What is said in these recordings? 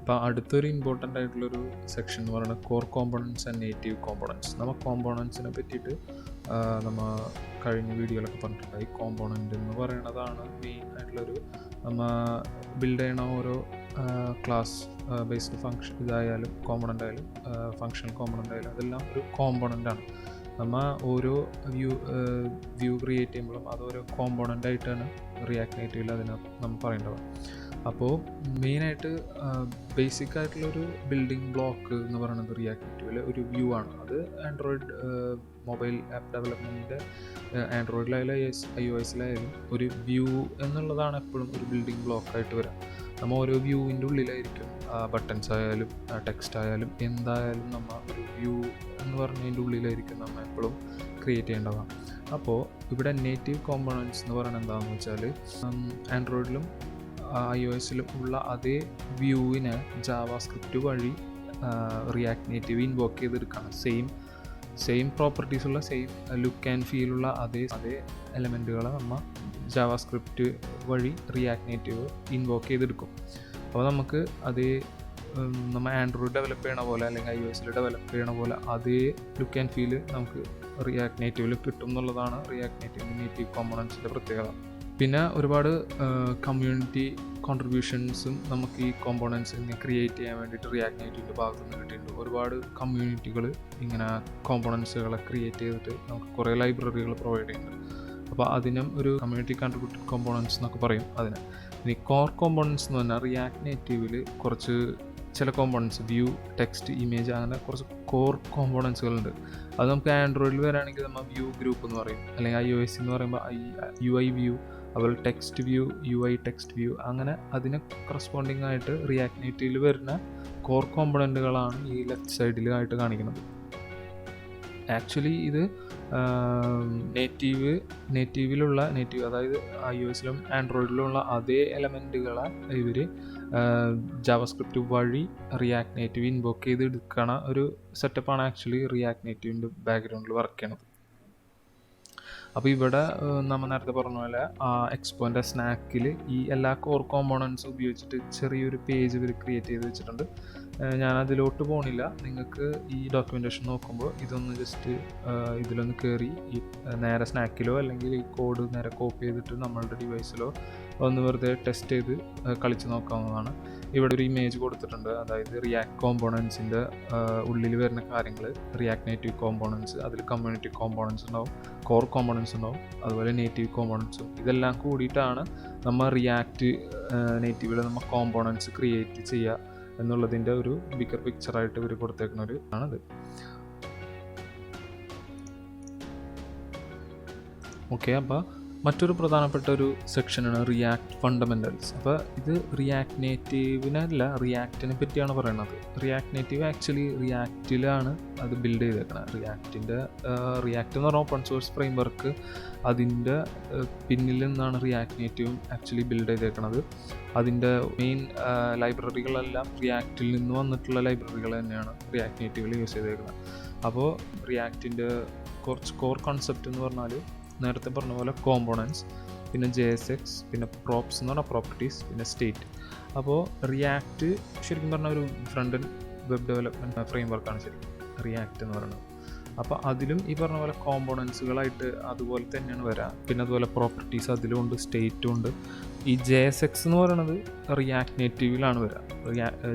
അപ്പോൾ അടുത്തൊരു ഇമ്പോർട്ടൻ്റ് ആയിട്ടുള്ളൊരു സെക്ഷൻ എന്ന് പറയുന്നത് core components and native components. നമ്മൾ കോമ്പോണൻസിനെ പറ്റിയിട്ട് നമ്മൾ കഴിഞ്ഞ വീഡിയോയിലൊക്കെ പറഞ്ഞിട്ടുണ്ടായി. കോമ്പോണൻ്റ് എന്ന് പറയുന്നതാണ് മെയിൻ ആയിട്ടുള്ളൊരു നമ്മൾ ബിൽഡ് ചെയ്യണ ഓരോ ക്ലാസ് ബേസ്ഡ് ഫങ്ഷൻ ഇതായാലും കോമ്പോണൻ്റ് ആയാലും ഫങ്ഷണൽ കോമ്പോണൻ്റ് ആയാലും അതെല്ലാം ഒരു കോമ്പോണൻ്റാണ്. നമ്മൾ ഓരോ വ്യൂ ക്രിയേറ്റ് ചെയ്യുമ്പോഴും അതോരോ കോമ്പോണൻ്റ് ആയിട്ടാണ് റിയാക്ട് നേറ്റീവിൽ അതിനെ നമ്മൾ പറയേണ്ടത്. അപ്പോൾ മെയിനായിട്ട് ബേസിക് ആയിട്ടുള്ളൊരു ബിൽഡിംഗ് ബ്ലോക്ക് എന്ന് പറയുന്നത് റിയാക്ട് നേറ്റീവിൽ ഒരു വ്യൂ ആണ്. അത് ആൻഡ്രോയിഡ് മൊബൈൽ ആപ്പ് ഡെവലപ്മെൻറ്റിൻ്റെ ആൻഡ്രോയിഡിലായാലും iOS-ലായാലും ഒരു വ്യൂ എന്നുള്ളതാണ് എപ്പോഴും ഒരു ബിൽഡിംഗ് ബ്ലോക്കായിട്ട് വരാം. നമ്മൾ ഓരോ വ്യൂവിൻ്റെ ഉള്ളിലായിരിക്കും ബട്ടൺസ് ആയാലും ടെക്സ്റ്റ് ആയാലും എന്തായാലും നമ്മൾ ഒരു വ്യൂ എന്ന് പറഞ്ഞതിൻ്റെ ഉള്ളിലായിരിക്കും നമ്മൾ എപ്പോഴും ക്രിയേറ്റ് ചെയ്യേണ്ടതാണ്. അപ്പോൾ ഇവിടെ നേറ്റീവ് കോമ്പോണൻസ് എന്ന് പറയുന്നത് എന്താണെന്ന് വെച്ചാൽ ആൻഡ്രോയിഡിലും iOS-ലും ഉള്ള അതേ വ്യൂവിനെ ജാവാസ്ക്രിപ്റ്റ് വഴി റിയാക്ട് നേറ്റീവ് ഇൻവോക്ക് ചെയ്തെടുക്കണം. സെയിം പ്രോപ്പർട്ടീസുള്ള സെയിം ലുക്ക് ആൻഡ് ഫീലുള്ള അതേ എലമെൻറ്റുകളെ നമ്മൾ ജാവാസ്ക്രിപ്റ്റ് വഴി റിയാക്ട് നേറ്റീവ് ഇൻവോക്ക് ചെയ്തെടുക്കും. അപ്പോൾ നമുക്ക് അതേ നമ്മൾ ആൻഡ്രോയിഡ് ഡെവലപ്പ് ചെയ്യണ പോലെ അല്ലെങ്കിൽ iOS-ൽ ഡെവലപ്പ് ചെയ്യണ പോലെ അതേ ലുക്ക് ആൻഡ് ഫീല് നമുക്ക് റിയാക്ട് നേറ്റീവിൽ കിട്ടും എന്നുള്ളതാണ് റിയാക്ട് നേറ്റീവിൻ്റെ നേറ്റീവ് കോമ്പോണൻസിൻ്റെ പ്രത്യേകത. പിന്നെ ഒരുപാട് കമ്മ്യൂണിറ്റി കോൺട്രിബ്യൂഷൻസും നമുക്ക് ഈ കോമ്പോണൻസ് ഇങ്ങനെ ക്രിയേറ്റ് ചെയ്യാൻ വേണ്ടിയിട്ട് റിയാക്ട് നേറ്റീവിൻ്റെ ഭാഗത്ത് നിന്ന് കിട്ടിയിട്ടുണ്ട്. ഒരുപാട് കമ്മ്യൂണിറ്റികൾ ഇങ്ങനെ കോമ്പോണൻസുകളെ ക്രിയേറ്റ് ചെയ്തിട്ട് നമുക്ക് കുറേ ലൈബ്രറികൾ പ്രൊവൈഡ് ചെയ്യുന്നുണ്ട്. അപ്പോൾ അതിനും ഒരു കമ്മ്യൂണിറ്റി കോൺട്രിബ്യൂട്ടഡ് കോമ്പോണൻസ് എന്നൊക്കെ പറയും അതിന്. ഇനി കോർ കോമ്പോണൻസ് എന്ന് പറഞ്ഞാൽ റിയാക്ട് നേറ്റീവിൽ കുറച്ച് ചില കോമ്പോണൻസ് വ്യൂ, ടെക്സ്റ്റ്, ഇമേജ് അങ്ങനെ കുറച്ച് കോർ കോമ്പോണൻസുകളുണ്ട്. അത് നമുക്ക് ആൻഡ്രോയിഡിൽ വരാണെങ്കിൽ നമ്മൾ വ്യൂ ഗ്രൂപ്പ് എന്ന് പറയും, അല്ലെങ്കിൽ iOS എന്ന് പറയുമ്പോൾ UI വ്യൂ, അതുപോലെ text view, UI text view, അങ്ങനെ അതിന് കറസ്പോണ്ടിങ് ആയിട്ട് റിയാക്ട് നേറ്റീവിൽ വരുന്ന കോർ കോമ്പോണൻറ്റുകളാണ് ഈ ലെഫ്റ്റ് സൈഡിലായിട്ട് കാണിക്കുന്നത്. ആക്ച്വലി ഇത് നേറ്റീവിലുള്ള അതായത് iOS-ലും ആൻഡ്രോയിഡിലുള്ള അതേ എലമെൻറ്റുകളെ ഇവർ ജാവാസ്ക്രിപ്റ്റ് വഴി റിയാക്ട് നേറ്റീവ് ഇൻവോക്ക് ചെയ്ത് എടുക്കണ ഒരു സെറ്റപ്പാണ് ആക്ച്വലി റിയാക്ട് നേറ്റീവിൻ്റെ ബാക്ക്ഗ്രൗണ്ടിൽ വർക്ക് ചെയ്യണത്. അപ്പോൾ ഇവിടെ നമ്മൾ നേരത്തെ പറഞ്ഞ പോലെ എക്സ്പോൻ്റെ സ്നാക്കിൽ ഈ എല്ലാ കോർ കോമ്പോണൻസും ഉപയോഗിച്ചിട്ട് ചെറിയൊരു പേജ് ഇവർ ക്രിയേറ്റ് ചെയ്ത് വെച്ചിട്ടുണ്ട്. ഞാൻ അതിലോട്ട് പോകണില്ല. നിങ്ങൾക്ക് ഈ ഡോക്യുമെൻറ്റേഷൻ നോക്കുമ്പോൾ ഇതൊന്ന് ജസ്റ്റ് ഇതിലൊന്ന് കയറി ഈ നേരെ സ്നാക്കിലോ അല്ലെങ്കിൽ ഈ കോഡ് നേരെ കോപ്പി ചെയ്തിട്ട് നമ്മളുടെ ഡിവൈസിലോ ഒന്ന് വെറുതെ ടെസ്റ്റ് ചെയ്ത് കളിച്ച് നോക്കാവുന്നതാണ്. ഇവിടെ ഒരു ഇമേജ് കൊടുത്തിട്ടുണ്ട്. അതായത് റിയാക്ട് കോമ്പോണൻസിൻ്റെ ഉള്ളിൽ വരുന്ന കാര്യങ്ങൾ, റിയാക്ട് നേറ്റീവ് കോമ്പോണൻസ്, അതിൽ കമ്മ്യൂണിറ്റി കോമ്പോണൻസ് ഉണ്ടാവും, കോർ കോമ്പോണൻസ് ഉണ്ടാവും, അതുപോലെ നേറ്റീവ് കോമ്പോണൻസും. ഇതെല്ലാം കൂടിയിട്ടാണ് നമ്മൾ റിയാക്ട് നേറ്റീവിൽ നമ്മൾ കോമ്പോണൻസ് ക്രിയേറ്റ് ചെയ്യുക എന്നുള്ളതിൻ്റെ ഒരു ബിഗർ പിക്ചറായിട്ട് ഇവർ കൊടുത്തേക്കുന്ന ഒരു ആണത്. ഓക്കെ, അപ്പോൾ മറ്റൊരു പ്രധാനപ്പെട്ട ഒരു സെക്ഷനാണ് റിയാക്ട് ഫണ്ടമെൻ്റൽസ്. അപ്പോൾ ഇത് റിയാക്ട് നേറ്റീവിനല്ല, റിയാക്റ്റിനെ പറ്റിയാണ് പറയുന്നത്. റിയാക്ട് നേറ്റീവ് ആക്ച്വലി റിയാക്റ്റിലാണ് അത് ബിൽഡ് ചെയ്തേക്കുന്നത്. റിയാക്റ്റ് എന്ന് പറഞ്ഞാൽ ഓപ്പൺ സോഴ്സ് ഫ്രെയിം വർക്ക്, അതിൻ്റെ പിന്നിൽ നിന്നാണ് റിയാക്ട് നേറ്റീവും ആക്ച്വലി ബിൽഡ് ചെയ്തേക്കുന്നത്. അതിൻ്റെ മെയിൻ ലൈബ്രറികളെല്ലാം റിയാക്റ്റിൽ നിന്ന് വന്നിട്ടുള്ള ലൈബ്രറികൾ തന്നെയാണ് റിയാക്ട് നേറ്റീവിൽ യൂസ് ചെയ്തേക്കുന്നത്. അപ്പോൾ റിയാക്റ്റിൻ്റെ കുറച്ച് കോർ കൺസെപ്റ്റ് എന്ന് പറഞ്ഞാൽ നേരത്തെ പറഞ്ഞ പോലെ കോമ്പോണൻസ്, പിന്നെ JSX, പിന്നെ പ്രോപ്സ് എന്ന് പറഞ്ഞാൽ പ്രോപ്പർട്ടീസ്, പിന്നെ സ്റ്റേറ്റ്. അപ്പോൾ റിയാക്റ്റ് ശരിക്കും പറഞ്ഞാൽ ഒരു ഫ്രണ്ട് എൻഡ് വെബ് ഡെവലപ്മെൻറ്റ് ഫ്രെയിം വർക്കാണ് ശരിക്കും റിയാക്റ്റ് എന്ന് പറയുന്നത്. അപ്പോൾ അതിലും ഈ പറഞ്ഞ പോലെ കോമ്പോണൻസുകളായിട്ട് അതുപോലെ തന്നെയാണ് വരിക. പിന്നെ അതുപോലെ പ്രോപ്പർട്ടീസ് അതിലും ഉണ്ട്, സ്റ്റേറ്റും ഉണ്ട്. ഈ JSX എന്ന് പറയുന്നത് റിയാക്ട് നേറ്റീവിലാണ് വരിക.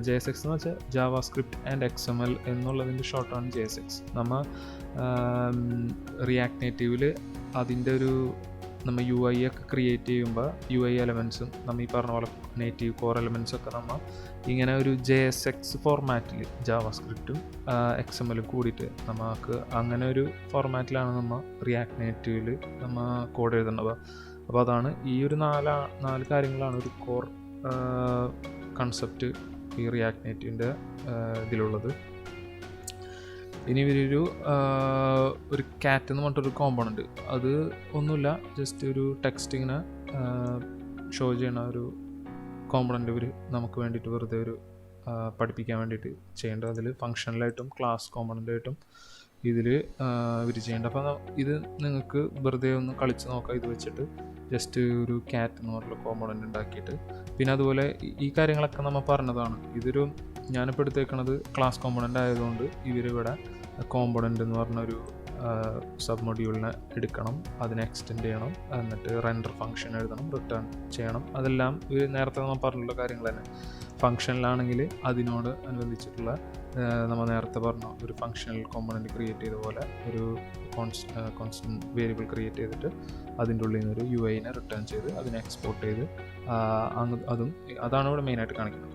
JSX എന്ന് വെച്ചാൽ ജാവാസ്ക്രിപ്റ്റ് ആൻഡ് XML എന്നുള്ളതിൻ്റെ ഷോർട്ടാണ് JSX. നമ്മൾ റിയാക്ട് നേറ്റീവിൽ അതിൻ്റെ ഒരു നമ്മൾ UI ഒക്കെ ക്രിയേറ്റ് ചെയ്യുമ്പോൾ UI എലമെൻസും നമ്മൾ ഈ പറഞ്ഞ പോലെ നേറ്റീവ് കോർ എലമെൻസൊക്കെ നമ്മൾ ഇങ്ങനെ ഒരു JSX ഫോർമാറ്റിൽ ജാവാസ്ക്രിപ്റ്റും XML കൂടിയിട്ട് നമുക്ക് അങ്ങനെ ഒരു ഫോർമാറ്റിലാണ് നമ്മൾ റിയാക്ട് നേറ്റീവിൽ നമ്മൾ കോഡ് എഴുതേണ്ടത്. അപ്പോൾ അതാണ് ഈ ഒരു നാല് കാര്യങ്ങളാണ് ഒരു കോർ കൺസെപ്റ്റ് ഈ റിയാക്ട് നേറ്റീവിൻ്റെ ഇതിലുള്ളത്. ഇനി ഒരു കാറ്റ് എന്ന് പറഞ്ഞിട്ടൊരു കോമ്പോണൻറ്റ്, അത് ഒന്നുമില്ല, ജസ്റ്റ് ഒരു ടെക്സ്റ്റ് ഇങ്ങനെ ഷോ ചെയ്യണ ഒരു കോമ്പോണൻറ്റ് ഇവർ നമുക്ക് വേണ്ടിയിട്ട് വെറുതെ ഒരു പഠിപ്പിക്കാൻ വേണ്ടിയിട്ട് ചെയ്യേണ്ടത്. അതിൽ ഫങ്ഷണലായിട്ടും ക്ലാസ് കോമ്പോണൻ്റായിട്ടും ഇതിൽ ഇവർ ചെയ്യേണ്ടത്. അപ്പോൾ ഇത് നിങ്ങൾക്ക് വെറുതെ ഒന്ന് കളിച്ച് നോക്കാം. ഇത് വെച്ചിട്ട് ജസ്റ്റ് ഒരു ക്യാറ്റ് എന്ന് പറഞ്ഞുള്ള കോമ്പോണൻ്റ് ഉണ്ടാക്കിയിട്ട്, പിന്നെ അതുപോലെ ഈ കാര്യങ്ങളൊക്കെ നമ്മൾ പറഞ്ഞതാണ്. ഇതൊരു ഞാനിപ്പോൾ എടുത്തേക്കണത് ക്ലാസ് കോമ്പോണൻ്റ് ആയതുകൊണ്ട് ഇവരിവിടെ കോമ്പോണൻ്റ് എന്ന് പറഞ്ഞൊരു സബ് മൊഡ്യൂളിനെ എടുക്കണം, അതിനെ എക്സ്റ്റെൻഡ് ചെയ്യണം, എന്നിട്ട് റെൻഡർ ഫംഗ്ഷൻ എഴുതണം, റിട്ടേൺ ചെയ്യണം. അതെല്ലാം നേരത്തെ നമ്മൾ പറഞ്ഞുള്ള കാര്യങ്ങൾ തന്നെ. ഫംഗ്ഷനിലാണെങ്കിൽ അതിനോട് അനുബന്ധിച്ചിട്ടുള്ള നമ്മൾ നേരത്തെ പറഞ്ഞ ഒരു ഫംഗ്ഷണൽ കോമ്പോണൻറ്റ് ക്രിയേറ്റ് ചെയ്ത പോലെ ഒരു കോൺസ്റ്റൻറ്റ് വേരിയബിൾ ക്രിയേറ്റ് ചെയ്തിട്ട് അതിൻ്റെ ഉള്ളിൽ നിന്നൊരു UIനെ റിട്ടേൺ ചെയ്ത് അതിനെ എക്സ്പോർട്ട് ചെയ്ത് അതാണ് ഇവിടെ മെയിനായിട്ട് കാണിക്കുന്നത്.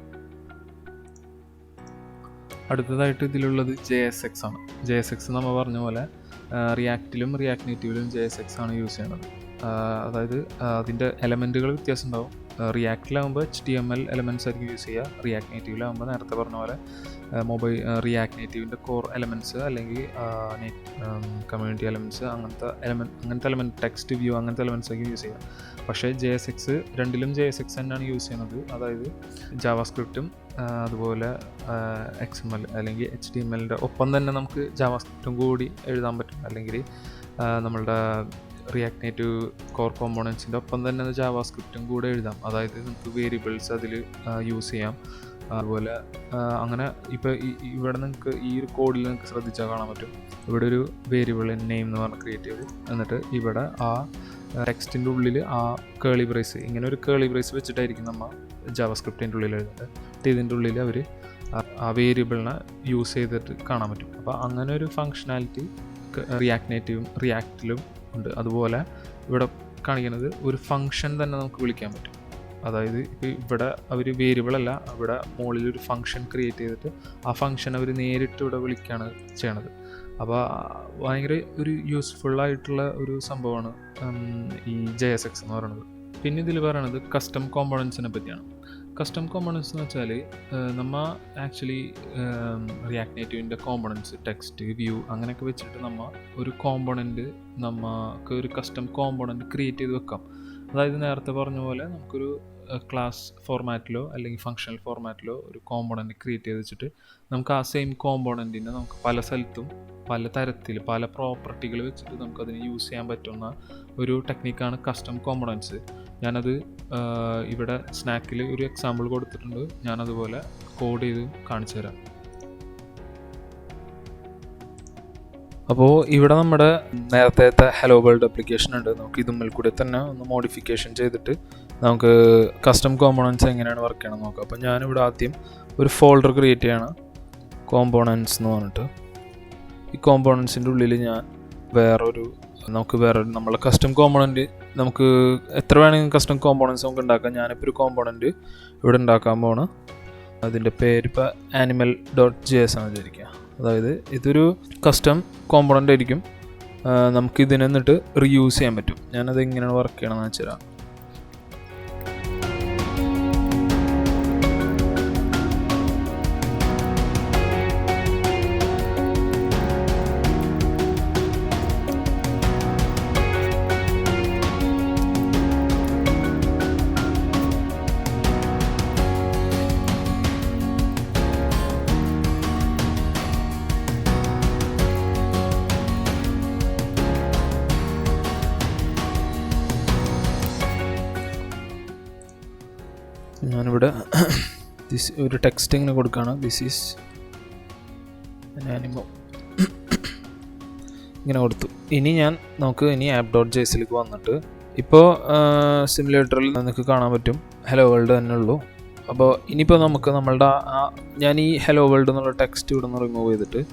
അടുത്തതായിട്ട് ഇതിലുള്ളത് JSX ആണ്. JSX നമ്മൾ പറഞ്ഞ പോലെ റിയാക്റ്റിലും റിയാക്ട് നേറ്റീവിലും JSX ആണ് യൂസ് ചെയ്യുന്നത്. അതായത് അതിൻ്റെ എലമെൻറ്റുകൾ വ്യത്യാസം ഉണ്ടാവും. റിയാക്റ്റിലാകുമ്പോൾ HTML എലമെൻറ്റ്സ് ആയിരിക്കും യൂസ് ചെയ്യുക. റിയാക്ട് നേറ്റീവിലാകുമ്പോൾ നേരത്തെ പറഞ്ഞ പോലെ റിയാക്ട് നേറ്റീവിൻ്റെ കോർ എലമെൻറ്റ്സ് അല്ലെങ്കിൽ കമ്മ്യൂണിറ്റി എലമെൻറ്റ്സ് അങ്ങനത്തെ എലമെൻറ്റ് ടെക്സ്റ്റ് വ്യൂ അങ്ങനത്തെ എലമെൻറ്റ്സ് ആയിരിക്കും യൂസ് ചെയ്യുക. പക്ഷേ രണ്ടിലും JSX തന്നെയാണ് യൂസ് ചെയ്യുന്നത്. അതായത് ജാവാസ്ക്രിപ്റ്റും അതുപോലെ XML അല്ലെങ്കിൽ HTMLൻ്റെ ഒപ്പം തന്നെ നമുക്ക് ജാവാസ്ക്രിപ്റ്റും കൂടി എഴുതാൻ പറ്റും. അല്ലെങ്കിൽ നമ്മളുടെ റിയാക്ട് നേറ്റീവ് കോർ കോമ്പോണൻസിൻ്റെ ഒപ്പം തന്നെ ജാവാസ്ക്രിപ്റ്റും കൂടെ എഴുതാം. അതായത് നമുക്ക് വേരിയബിൾസ് അതിൽ യൂസ് ചെയ്യാം. അതുപോലെ അങ്ങനെ ഇപ്പോൾ ഇവിടെ നിങ്ങൾക്ക് ഈ ഒരു കോഡിൽ നിങ്ങൾക്ക് ശ്രദ്ധിച്ചാൽ കാണാൻ പറ്റും. ഇവിടെ ഒരു വേരിയബിൾ നെയിം എന്ന് പറഞ്ഞ് ക്രിയേറ്റ് ചെയ്തു. എന്നിട്ട് ഇവിടെ ആ ടെക്സ്റ്റിൻ്റെ ഉള്ളിൽ ആ കേളി ബ്രേസ്, ഇങ്ങനെ ഒരു കേളി ബ്രേസ് വെച്ചിട്ടായിരിക്കും നമ്മൾ ജാവാസ്ക്രിപ്റ്റിൻ്റെ ഉള്ളിൽ എഴുതുന്നത്. ഇതിൻ്റെ ഉള്ളിൽ അവർ ആ വേരിയബിളിനെ യൂസ് ചെയ്തിട്ട് കാണാൻ പറ്റും. അപ്പോൾ അങ്ങനെ ഒരു ഫങ്ഷനാലിറ്റി റിയാക്ട് നേറ്റീവും റിയാക്റ്റിലും ഉണ്ട്. അതുപോലെ ഇവിടെ കാണിക്കുന്നത് ഒരു ഫംഗ്ഷൻ തന്നെ നമുക്ക് വിളിക്കാൻ പറ്റും. അതായത് ഇപ്പോൾ ഇവിടെ അവർ വേരിയബിളല്ല, അവിടെ മുകളിലൊരു ഫംഗ്ഷൻ ക്രിയേറ്റ് ചെയ്തിട്ട് ആ ഫംഗ്ഷൻ അവർ നേരിട്ട് ഇവിടെ വിളിക്കുകയാണ് ചെയ്യണത്. അപ്പോൾ ഭയങ്കര ഒരു യൂസ്ഫുള്ളായിട്ടുള്ള ഒരു സംഭവമാണ് ഈ JSX എന്ന് പറയുന്നത്. പിന്നെ ഇതിൽ പറയണത് കസ്റ്റം കോമ്പോണൻസിനെ പറ്റിയാണ്. കസ്റ്റം കോമ്പോണൻസ് എന്ന് വെച്ചാൽ നമ്മൾ ആക്ച്വലി റിയാക്ട് നേറ്റീവിൻ്റെ കോമ്പോണൻസ് ടെക്സ്റ്റ് വ്യൂ അങ്ങനെയൊക്കെ വെച്ചിട്ട് നമ്മൾ ഒരു കോമ്പോണൻറ്റ് നമുക്ക് ഒരു കസ്റ്റം കോമ്പോണൻറ്റ് ക്രിയേറ്റ് ചെയ്ത് വെക്കാം. അതായത് നേരത്തെ പറഞ്ഞ പോലെ നമുക്കൊരു ക്ലാസ് ഫോർമാറ്റിലോ അല്ലെങ്കിൽ ഫങ്ഷണൽ ഫോർമാറ്റിലോ ഒരു കോമ്പോണൻറ്റ് ക്രിയേറ്റ് ചെയ്ത് വെച്ചിട്ട് നമുക്ക് ആ സെയിം കോമ്പോണൻറ്റിനെ നമുക്ക് പല സ്ഥലത്തും പല തരത്തിൽ പല പ്രോപ്പർട്ടികൾ വെച്ചിട്ട് നമുക്കതിനെ യൂസ് ചെയ്യാൻ പറ്റുന്ന ഒരു ടെക്നിക്കാണ് കസ്റ്റം കോമ്പോണൻസ്. ഞാനത് ഇവിടെ സ്നാക്കിൽ ഒരു എക്സാമ്പിൾ കൊടുത്തിട്ടുണ്ട്. ഞാനതുപോലെ കോഡ് ചെയ്ത് കാണിച്ചു തരാം. അപ്പോൾ ഇവിടെ നമ്മുടെ നേരത്തെ ഹലോ വേൾഡ് ആപ്ലിക്കേഷൻ ഉണ്ട്. നമുക്ക് ഇതുമ്മൽ കൂടെ തന്നെ ഒന്ന് മോഡിഫിക്കേഷൻ ചെയ്തിട്ട് നമുക്ക് കസ്റ്റം കോമ്പോണൻസ് എങ്ങനെയാണ് വർക്ക് ചെയ്യണം നോക്കാം. അപ്പോൾ ഞാനിവിടെ ആദ്യം ഒരു ഫോൾഡർ ക്രിയേറ്റ് ചെയ്യണം, കോമ്പോണൻസ് എന്ന് പറഞ്ഞിട്ട്. ഈ കോമ്പോണൻസിൻ്റെ ഉള്ളിൽ ഞാൻ വേറൊരു നമ്മളെ കസ്റ്റം കോമ്പോണൻറ്റ് നമുക്ക് എത്ര വേണമെങ്കിലും കസ്റ്റം കോമ്പോണൻസ് നമുക്ക് ഉണ്ടാക്കാം. ഞാനിപ്പോൾ ഒരു കോമ്പോണൻറ്റ് ഇവിടെ ഉണ്ടാക്കാൻ പോകണം. അതിൻ്റെ പേര് ഇപ്പോൾ animal.js ആണ് വിചാരിക്കുക. അതായത് ഇതൊരു കസ്റ്റം കോമ്പോണൻ്റ് ആയിരിക്കും. നമുക്കിതിനെ എന്നിട്ട് റീയൂസ് ചെയ്യാൻ പറ്റും. ഞാനത് എങ്ങനെയാണ് വർക്ക് ചെയ്യണമെന്ന് വെച്ചുതരാം. ഞാനിവിടെ ഒരു ടെക്സ്റ്റ് ഇങ്ങനെ കൊടുക്കുകയാണ്, ദിസ് ഈസ് an animal ഇങ്ങനെ കൊടുത്തു. ഇനി നമുക്ക് app.jsലേക്ക് വന്നിട്ട് ഇപ്പോൾ സിമുലേറ്ററിൽ നിങ്ങൾക്ക് കാണാൻ പറ്റും ഹലോ വേൾഡ് തന്നെ ഉള്ളൂ. അപ്പോൾ ഇനിയിപ്പോൾ നമുക്ക് ഞാൻ ഈ ഹലോ വേൾഡ് എന്നുള്ള ടെക്സ്റ്റ് ഇവിടെ നിന്ന് റിമൂവ് ചെയ്തിട്ട്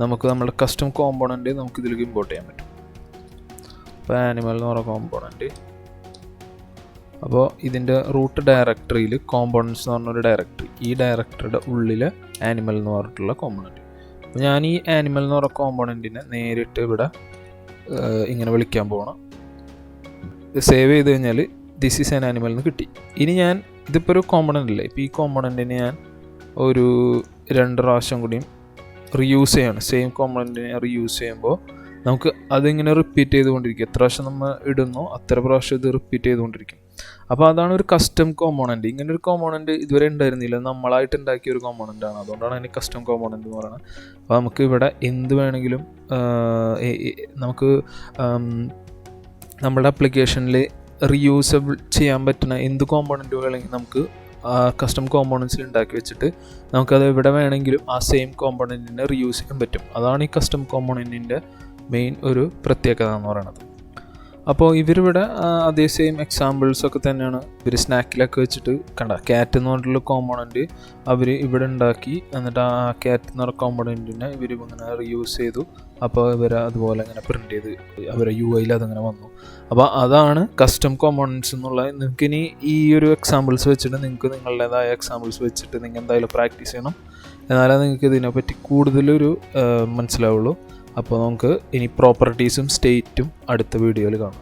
നമുക്ക് നമ്മുടെ കസ്റ്റം കോമ്പോണൻറ്റ് നമുക്ക് ഇതിലേക്ക് ഇമ്പോർട്ട് ചെയ്യാൻ പറ്റും. അപ്പോൾ ആനിമൽ എന്ന് പറയുന്ന കോമ്പോണൻറ്റ്, അപ്പോൾ ഇതിൻ്റെ റൂട്ട് ഡയറക്ടറിയിൽ കോമ്പോണൻസ് എന്ന് പറഞ്ഞൊരു ഡയറക്ടറി, ഈ ഡയറക്ടറിയുടെ ഉള്ളിൽ ആനിമൽ എന്ന് പറഞ്ഞിട്ടുള്ള കോമ്പോണൻറ്റ്. അപ്പോൾ ഞാൻ ഈ ആനിമൽ എന്ന് പറയുന്ന കോമ്പോണൻറ്റിനെ നേരിട്ട് ഇവിടെ ഇങ്ങനെ വിളിക്കാൻ പോകണം. സേവ് ചെയ്ത് കഴിഞ്ഞാൽ ദിസ് ഈസ് ആൻ ആനിമൽ എന്ന് കിട്ടി. ഇനി ഇതിപ്പോൾ ഒരു കോമ്പോണൻ്റ് അല്ലേ, ഇപ്പോൾ ഈ കോമ്പോണൻറ്റിനെ ഞാൻ ഒരു 2 പ്രാവശ്യം കൂടിയും റീയൂസ് ചെയ്യണം. സെയിം കോമ്പോണൻറ്റിനെ റീയൂസ് ചെയ്യുമ്പോൾ നമുക്ക് അതിങ്ങനെ റിപ്പീറ്റ് ചെയ്തുകൊണ്ടിരിക്കും. എത്ര പ്രാവശ്യം നമ്മൾ ഇടുന്നോ അത്ര പ്രാവശ്യം ഇത് റിപ്പീറ്റ് ചെയ്തുകൊണ്ടിരിക്കും. അപ്പോൾ അതാണ് ഒരു കസ്റ്റം കോമ്പോണൻറ്റ്. ഇങ്ങനെ ഒരു കോമ്പോണൻറ്റ് ഇതുവരെ ഉണ്ടായിരുന്നില്ല, നമ്മളായിട്ട് ഉണ്ടാക്കിയ ഒരു കോമ്പോണൻ്റ് ആണ്. അതുകൊണ്ടാണ് അതിന് കസ്റ്റം കോമ്പോണൻറ്റ് എന്ന് പറയുന്നത്. അപ്പോൾ നമുക്ക് ഇവിടെ എന്ത് വേണമെങ്കിലും നമുക്ക് നമ്മുടെ ആപ്ലിക്കേഷനിൽ റീയൂസബിൾ ചെയ്യാൻ പറ്റുന്ന എന്ത് കോമ്പോണൻറ്റ് വേണമെങ്കിൽ നമുക്ക് കസ്റ്റം കോമ്പോണൻസിൽ ഉണ്ടാക്കി വെച്ചിട്ട് നമുക്കത് എവിടെ വേണമെങ്കിലും ആ സെയിം കോമ്പോണൻറ്റിനെ റീയൂസ് ചെയ്യാൻ പറ്റും. അതാണ് ഈ കസ്റ്റം കോമ്പോണൻറ്റിൻ്റെ മെയിൻ ഒരു പ്രത്യേകത എന്ന് പറയുന്നത്. അപ്പോൾ ഇവരിവിടെ അതേ സെയിം എക്സാമ്പിൾസൊക്കെ തന്നെയാണ് ഇവർ സ്നാക്കിലൊക്കെ വെച്ചിട്ട് ക്യാറ്റ് എന്ന് പറഞ്ഞിട്ടുള്ള കോമ്പോണൻറ്റ് അവർ ഇവിടെ ഉണ്ടാക്കി. എന്നിട്ട് ആ ക്യാറ്റ് എന്ന് പറഞ്ഞ കോമ്പോണൻറ്റിനെ ഇവർ ഇങ്ങനെ റീയൂസ് ചെയ്തു. അപ്പോൾ ഇവർ അതുപോലെ ഇങ്ങനെ പ്രിൻ്റ് ചെയ്ത് അവരെ UI അതങ്ങനെ വന്നു. അപ്പോൾ അതാണ് കസ്റ്റം കോമ്പോണൻറ്റ്സ് എന്നുള്ളത്. നിങ്ങൾക്ക് ഇനി ഈ ഒരു എക്സാമ്പിൾസ് വെച്ചിട്ട് നിങ്ങൾക്ക് നിങ്ങളുടേതായ എക്സാമ്പിൾസ് വെച്ചിട്ട് നിങ്ങൾ എന്തായാലും പ്രാക്ടീസ് ചെയ്യണം. എന്നാലേ നിങ്ങൾക്ക് ഇതിനെപ്പറ്റി കൂടുതലൊരു മനസ്സിലാവുള്ളൂ. അപ്പോൾ നമുക്ക് ഇനി പ്രോപ്പർട്ടീസും സ്റ്റേറ്റും അടുത്ത വീഡിയോയിൽ കാണാം.